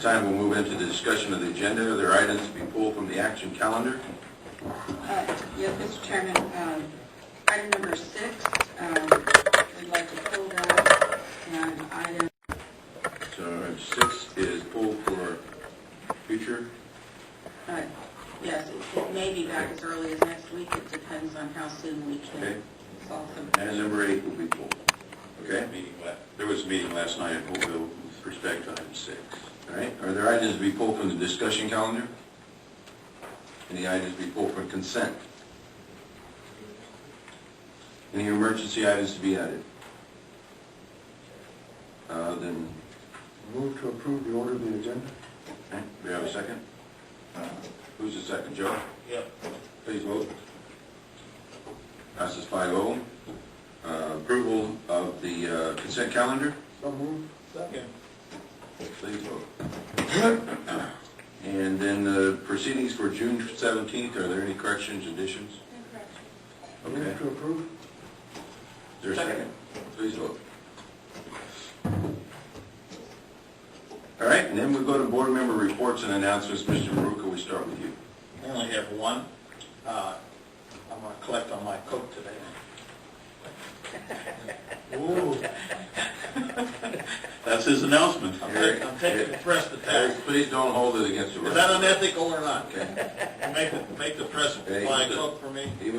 time, we'll move into the discussion of the agenda. Are there items to be pulled from the action calendar? Yes, Mr. Chairman. Item number 6, we'd like to pull that, and item... So 6 is pulled for future. Yes, it may be back as early as next week. It depends on how soon we can solve them. And number 8 will be pulled. Okay? There was a meeting last night at Holtville with respect to item 6. All right? Are there items to be pulled from the discussion calendar? Any items to be pulled from consent? Any emergency items to be added? Then Move to approve the order of the agenda. okay. Do we have a second? Who's the second, Joe? Yep. Please vote. Passes 5-0. Approval of the consent calendar. So moved. Second. Please vote. And then the proceedings for June 17th, are there any corrections, additions? Okay. Move to approve. Is there a second? Please vote. All right, and then we go to board member reports and announcements. Mr. Maruca, we start with you. I only have one. I'm going to collect on my coat today. Ooh. That's his announcement. I'm taking the press to task. Please don't hold it against the Is rest. that unethical or not? Okay. Make the press Okay, buy a coat for me. He's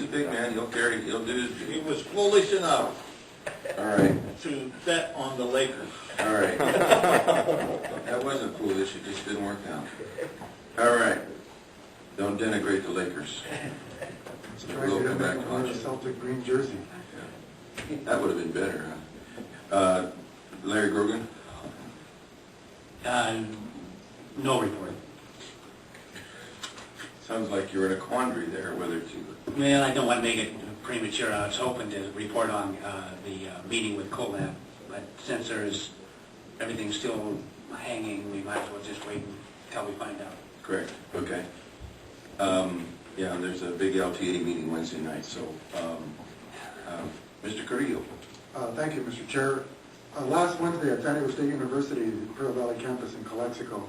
a big man. He'll do his He duty. was foolish enough All right. to bet on the Lakers. All right. That wasn't foolish. It just didn't work out. All right. Don't denigrate the Lakers. Surprised you didn't make him wear a Celtic green jersey. That would have been better, huh? Larry Grogan? No report. Sounds like you're in a quandary there, whether to... Well, I don't want to make it premature. I was hoping to report on the meeting with COLAB, but since everything's still hanging, we might as well just wait until we find out. Correct. Okay. Yeah, there's a big LTA meeting Wednesday night, so... Mr. Carrillo. Thank you, Mr. Chair. Last Wednesday at San Diego State University, the Imperial Valley campus in Calexico,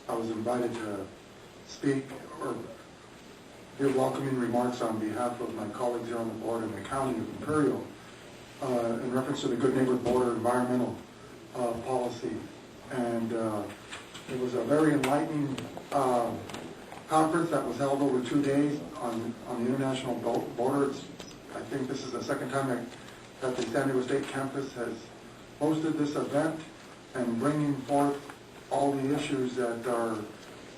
I was invited to speak or give welcoming remarks on behalf of my colleagues here on the board in the county of Imperial in reference to the Good Neighbor Border environmental policy. And it was a very enlightening conference that was held over 2 days on the international border. I think this is the second time that the San Diego State campus has hosted this event and bringing forth all the issues that are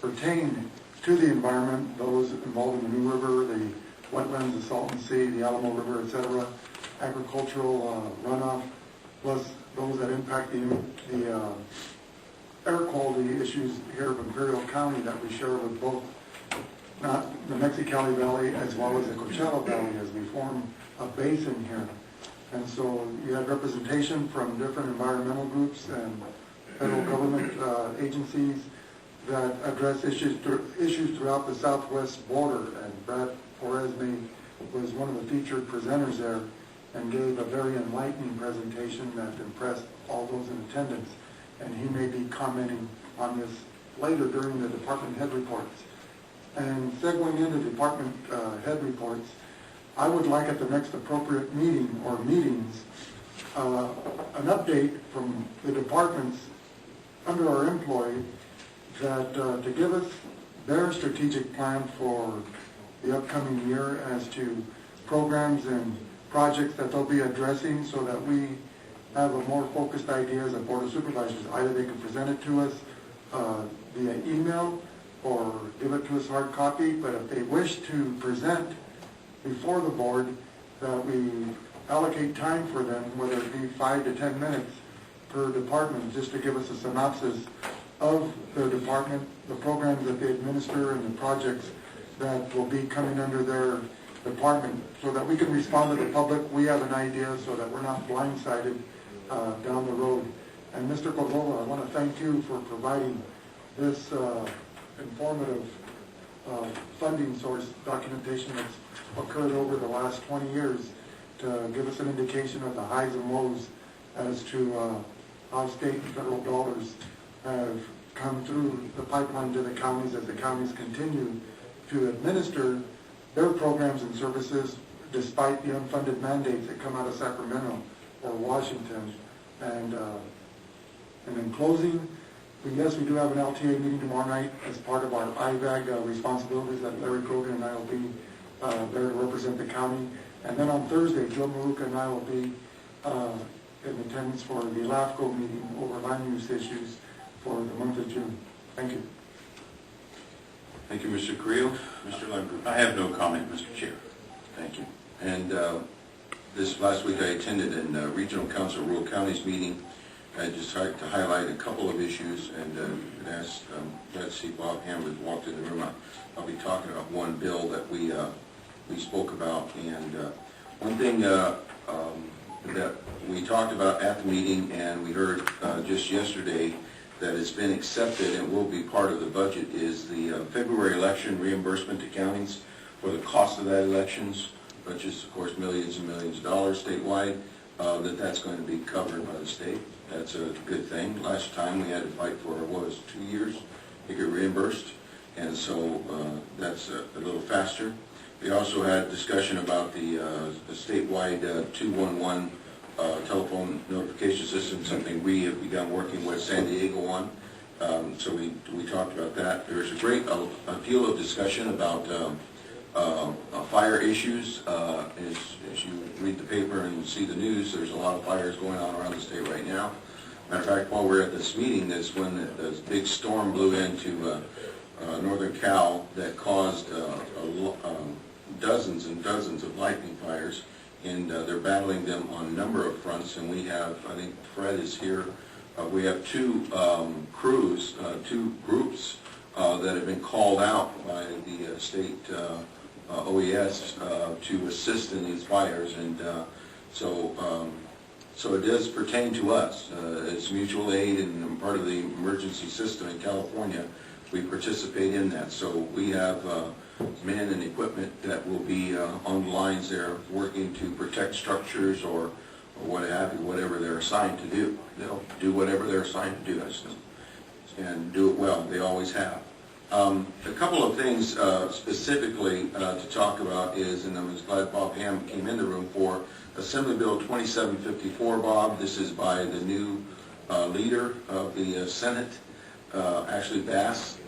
pertain to the environment, those involved in the New River, the wetlands, the Salton Sea, the Alamo River, etc., agricultural runoff, plus those that impact the air quality issues here of Imperial County that we share with both not the Mexicali Valley as well as the Coachella Valley as we form a basin here. And so you had representation from different environmental groups and federal government agencies that address issues throughout the southwest border. And Brad Foresme was one of the featured presenters there and gave a very enlightening presentation that impressed all those in attendance. And he may be commenting on this later during the department head reports. And segueing into department head reports, I would like at the next appropriate meeting or meetings an update from the departments under our employee that to give us their strategic plan for the upcoming year as to programs and projects that they'll be addressing so that we have a more focused idea as a Board of Supervisors. Either they can present it to us via email or give it to us hard copy, but if they wish to present before the board, that we allocate time for them, whether it be 5 to 10 minutes per department, just to give us a synopsis of their department, the programs that they administer, and the projects that will be coming under their department, so that we can respond to the public. We have an idea so that we're not blindsided down the road. And Mr. Cordova, I want to thank you for providing this informative funding source documentation that's occurred over the last 20 years to give us an indication of the highs and lows as to how state and federal dollars have come through the pipeline to the counties as the counties continue to administer their programs and services despite the unfunded mandates that come out of Sacramento or Washington. And in closing, yes, we do have an LTA meeting tomorrow night as part of our IVAG responsibilities that Larry Grogan and I will be there to represent the county. And then on Thursday, Joe Maruca and I will be in attendance for the LAFCO meeting over land use issues for the month of June. Thank you. Thank you, Mr. Carrillo. Mr. Leimgruber. I have no comment, Mr. Chair. Thank you. And this last week I attended a Regional Council of Rural Counties meeting. I just like to highlight a couple of issues and ask, glad to see Bob Hamlet walked in the room. I'll be talking about one bill that we spoke about, and one thing that we talked about at the meeting, and we heard just yesterday that it's been accepted and will be part of the budget, is the February election reimbursement to counties for the cost of that elections, which is of course millions and millions of dollars statewide, that's going to be covered by the state. That's a good thing. Last time we had to fight for, what was it, 2 years to get reimbursed, and so that's a little faster. We also had discussion about the statewide 211 telephone notification system, something we have begun working with San Diego on. So we talked about that. There's a great deal of discussion about fire issues. As you read the paper and see the news, there's a lot of fires going on around the state right now. Matter of fact, while we're at this meeting, that's when the big storm blew into northern Cal that caused dozens and dozens of lightning fires, and they're battling them on a number of fronts. And we have, I think Fred is here, we have two crews, two groups that have been called out by the state OES to assist in these fires, and so it does pertain to us. It's mutual aid and part of the emergency system in California. We participate in that. So we have men and equipment that will be on the lines there working to protect structures or what have you, whatever they're assigned to do. They'll do whatever they're assigned to do, and do it well. They always have. A couple of things specifically to talk about is, and I'm glad Bob Ham came in the room for, Assembly Bill 2754, Bob. This is by the new leader of the Senate, actually Bass,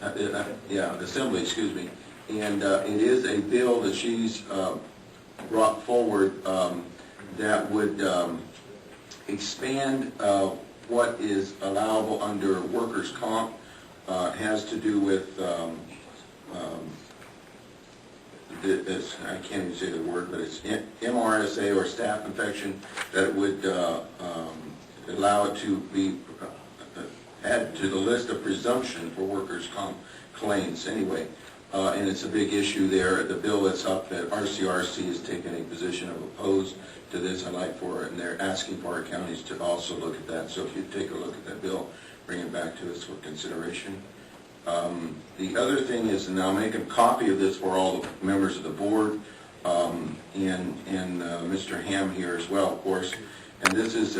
Assembly, excuse me. And it is a bill that she's brought forward that would expand what is allowable under workers' comp. Has to do with, I can't even say the word, but it's MRSA or staph infection, that would allow it to be added to the list of presumption for workers' comp claims anyway. And it's a big issue there. The bill that's up, that RCRC has taken a position of opposed to this. I'd like for it, and they're asking for our counties to also look at that. So if you take a look at that bill, bring it back to us for consideration. The other thing is, and I'll make a copy of this for all the members of the board, and Mr. Ham here as well, of course. And this is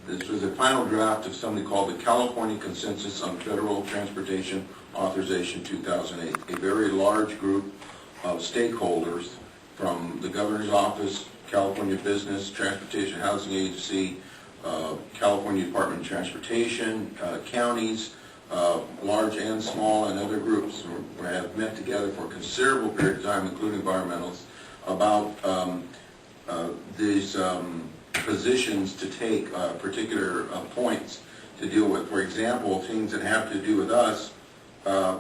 this was a final draft of something called the California Consensus on Federal Transportation Authorization 2008. A very large group of stakeholders from the governor's office, California Business, Transportation Housing Agency, California Department of Transportation, counties, large and small, and other groups have met together for a considerable period of time, including environmentalists, about these positions to take, particular points to deal with. For example, things that have to do with us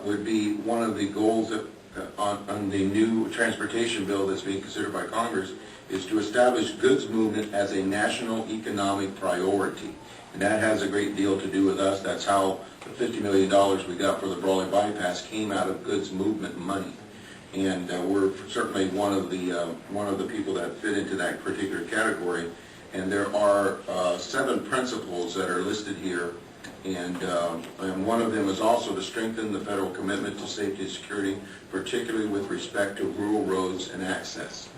would be one of the goals that, on the new transportation bill that's being considered by Congress, is to establish goods movement as a national economic priority. And that has a great deal to do with us. That's how the $50 million we got for the Brawley Bypass came out of goods movement money. And we're certainly one of the people that fit into that particular category. And there are 7 principles that are listed here. And one of them is also to strengthen the federal commitment to safety and security, particularly with respect to rural roads and access.